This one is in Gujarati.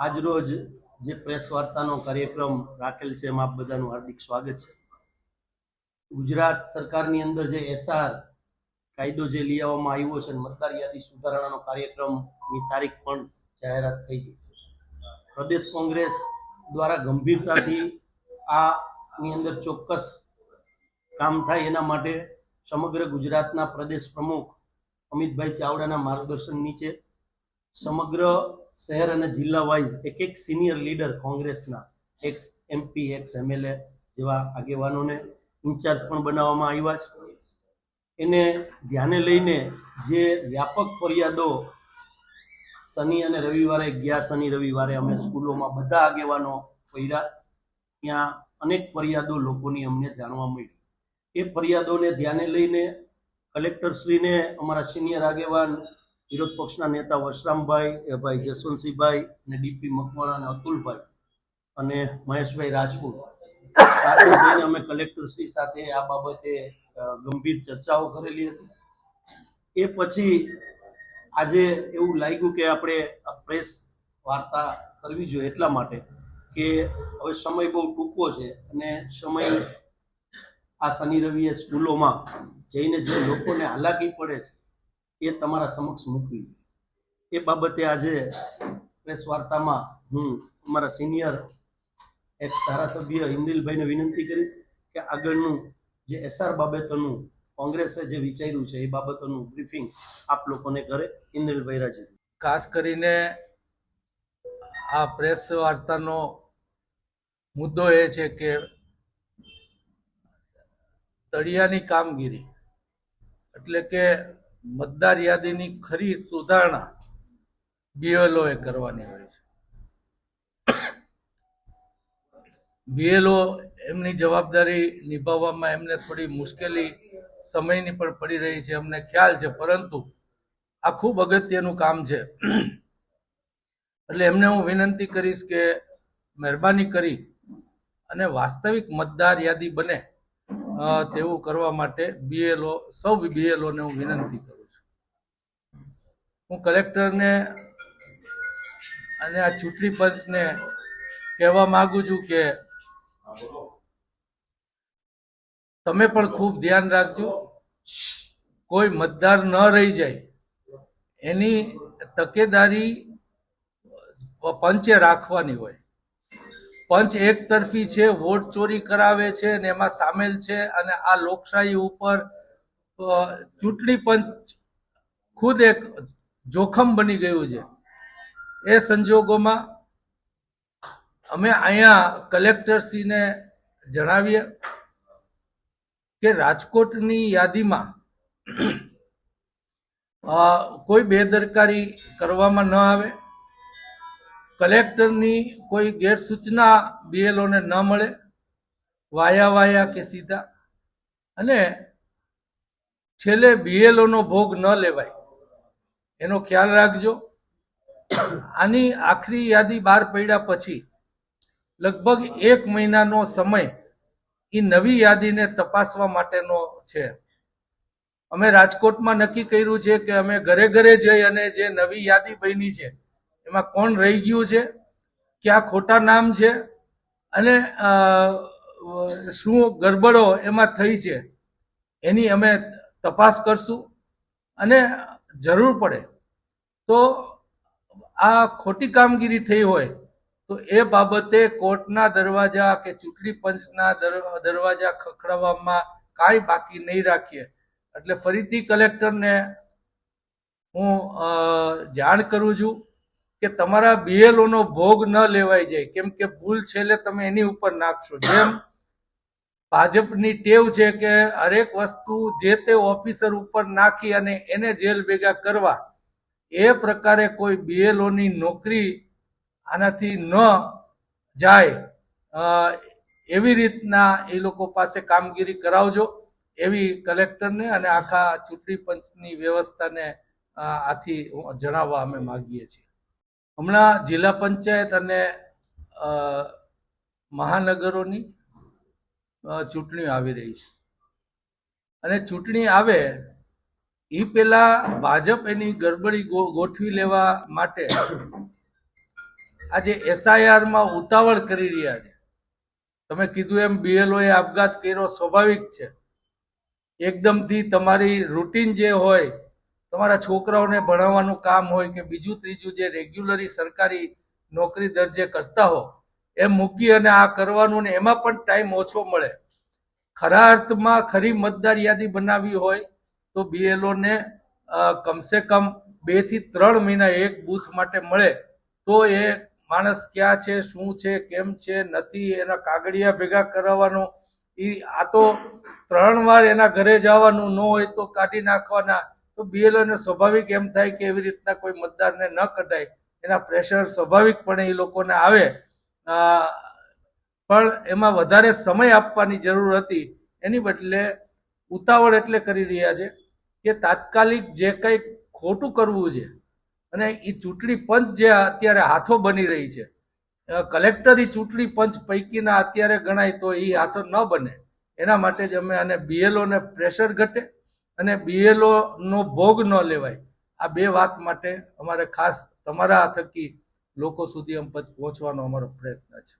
આજરોજ જે પ્રેસ વાર્તાનો કાર્યક્રમ રાખેલ છે એમાં આપ બધાનું હાર્દિક સ્વાગત છે। ગુજરાત સરકારની અંદર જે એસઆર કાયદો જે લઈ આવવામાં આવ્યો છે, મતદાર યાદી સુધારણાનો કાર્યક્રમની તારીખ પણ જાહેરાત થઈ ગઈ છે। પ્રદેશ કોંગ્રેસ દ્વારા ગંભીરતાથી આની અંદર ચોક્કસ કામ થાય એના માટે સમગ્ર ગુજરાતના પ્રદેશ પ્રમુખ અમિતભાઈ ચાવડાના માર્ગદર્શન નીચે સમગ્ર શહેર અને જિલ્લા વાઇઝ એક સિનિયર લીડર કોંગ્રેસના એક્સ એમપી એક્સ એમએલએ જેવા આગેવાનોને ઇન્ચાર્જ પણ બનાવવામાં આવ્યા છે। એને ધ્યાને લઈને જે વ્યાપક ફરિયાદો શનિ અને રવિવારે ગયા શનિ રવિવારે અમે સ્કૂલોમાં બધા આગેવાનો ફર્યા, ત્યાં અનેક ફરિયાદો લોકોની અમને જાણવા મળી। એ ફરિયાદોને ધ્યાને લઈને કલેક્ટરશ્રીને અમારા સિનિયર આગેવાન વિરોધ પક્ષના નેતા વશરામભાઈ, ભાઈ જસવંતસિંહભાઈ અને ડીપી મકવાણા અને અતુલભાઈ અને મહેશભાઈ રાજપૂત સાથે જઈને અમે કલેક્ટરશ્રી સાથે આ બાબતે ગંભીર ચર્ચાઓ કરેલી હતી। એ પછી આજે એવું લાગ્યું કે આપણે પ્રેસ વાર્તા કરવી જોઈએ, એટલા માટે કે હવે સમય બહુ ટૂંકો છે અને સમય આ શનિ રવિએ સ્કૂલોમાં જઈને જે લોકોને હાલાકી પડે છે એ તમારા સમક્ષ મૂકવી। એ બાબતે આજે પ્રેસ વાર્તામાં હું અમારા સિનિયર એક્સ ધારાસભ્ય ઇન્દ્રિલભાઈને વિનંતી કરીશ કે આગળનું જે એસઆર બાબતોનું કોંગ્રેસે જે વિચાર્યું છે એ બાબતોનું બ્રીફિંગ આપ લોકોને કરે। ઇન્દ્રિલભાઈ રાજે ખાસ કરીને આ પ્રેસ વાર્તાનો મુદ્દો એ છે કે તળિયાની કામગીરી એટલે કે મતદાર યાદીની ખરી સુધારણા બીએલઓ એ કરવાની હોય છે। બીએલઓ એમની જવાબદારી નિભાવવામાં એમને થોડી મુશ્કેલી સમયની પણ પડી રહી છે, અમને ખ્યાલ છે, પરંતુ આ ખૂબ અગત્યનું કામ છે। એટલે એમને હું વિનંતી કરીશ કે મહેરબાની કરી અને વાસ્તવિક મતદાર યાદી બને તેવું કરવા માટે સૌ બીએલઓને હું વિનંતી કરું છું। હું કલેક્ટરને અને આ ચૂંટણી પંચને કહેવા માંગુ છું કે તમે પણ ખૂબ ધ્યાન રાખજો, કોઈ મતદાર ન રહી જાય એની તકેદારી પંચે રાખવાની હોય। પંચ એક તરફી છે, વોટ ચોરી કરાવે છે અને એમાં સામેલ છે, અને આ લોકશાહી ઉપર ચૂંટણી પંચ ખુદ એક જોખમ બની ગયું છે। એ સંજોગોમાં અમે અહીંયા કલેક્ટરશ્રીને જણાવીએ કે રાજકોટની યાદીમાં કોઈ બેદરકારી કરવામાં ન આવે, કલેક્ટરની કોઈ ગેરસૂચના બીએલઓને ન મળે, વાયા કે સીધા, અને છેલ્લે બીએલઓનો ભોગ ન લેવાય એનો ખ્યાલ રાખજો। આની આખરી યાદી બહાર પડ્યા પછી લગભગ 1 મહિનાનો સમય એ નવી યાદીને તપાસવા માટેનો છે। અમે રાજકોટમાં નક્કી કર્યું છે કે અમે ઘરે ઘરે જઈ અને જે નવી યાદી બની છે એમાં કોણ રહી ગયું છે, ક્યાં ખોટા નામ છે અને શું ગરબડો એમાં થઈ છે એની અમે તપાસ કરશું। અને જરૂર પડે તો આ ખોટી કામગીરી થઈ હોય તો એ બાબતે કોર્ટના દરવાજા કે ચૂંટણી પંચના દરવાજા ખખડાવવામાં કાંઈ બાકી નહીં રાખીએ। એટલે ફરીથી કલેક્ટરને હું જાણ કરું છું કે તમારા બીએલઓનો ભોગ ન લેવાઈ જાય, કેમ કે ભૂલ છેલ્લે તમે એની ઉપર નાખશો। જેમ ભાજપની ટેવ છે કે હરેક વસ્તુ જે તે ઓફિસર ઉપર નાખી અને એને જેલ ભેગા કરવા, એ પ્રકારે કોઈ બીએલઓની નોકરી આનાથી ન જાય એવી રીતના એ લોકો પાસે કામગીરી કરાવજો, એવી કલેક્ટરને અને આખા ચૂંટણી પંચની વ્યવસ્થાને આથી જણાવવા અમે માગીએ છીએ। હમણાં જિલ્લા પંચાયત અને મહાનગરોની ચૂંટણીઓ આવી રહી છે, અને ચૂંટણી આવે એ પહેલા ભાજપ એની ગડબડી ગોઠવી લેવા માટે આજે એસઆઈઆરમાં ઉતાવળ કરી રહ્યા છે. તમે કીધું એમ બીએલઓએ આપઘાત કર્યો સ્વાભાવિક છે. એકદમથી તમારી રૂટીન જે હોય, તમારા છોકરાઓને ભણાવવાનું કામ હોય કે બીજું ત્રીજું જે રેગ્યુલરી સરકારી નોકરી દરજે કરતા હો એમ મૂકી અને આ કરવાનું ને એમાં પણ ટાઈમ ઓછો મળે. ખરા અર્થમાં ખરી મતદાર યાદી બનાવવી હોય તો બીએલઓને કમસે કમ 2 થી 3 મહિના એક બૂથ માટે મળે તો એ માણસ ક્યાં છે, શું છે, કેમ છે, નથી, એના કાગળિયા ભેગા કરાવવાનો. આ તો 3 વાર એના ઘરે જવાનું, ન હોય તો કાઢી નાખવાના. તો બીએલઓને સ્વાભાવિક એમ થાય કે એવી રીતના કોઈ મતદારને ન કઢાય, એના પ્રેશર સ્વાભાવિકપણે એ લોકોને આવે. પણ એમાં વધારે સમય આપવાની જરૂર હતી, એની બદલે ઉતાવળ એટલે કરી રહ્યા છે કે તાત્કાલિક જે કંઈ ખોટું કરવું છે અને એ ચૂંટણી પંચ જે અત્યારે હાથો બની રહી છે, કલેક્ટરી ચૂંટણી પંચ પૈકીના અત્યારે ગણાય તો એ હાથો ન બને. એના માટે જ અમે આને બીએલઓને પ્રેશર ઘટે અને બીએલઓનો ભોગ ન લેવાય, આ 2 વાત માટે અમારે ખાસ તમારા થકી લોકો સુધી પહોંચવાનો અમારો પ્રયત્ન છે.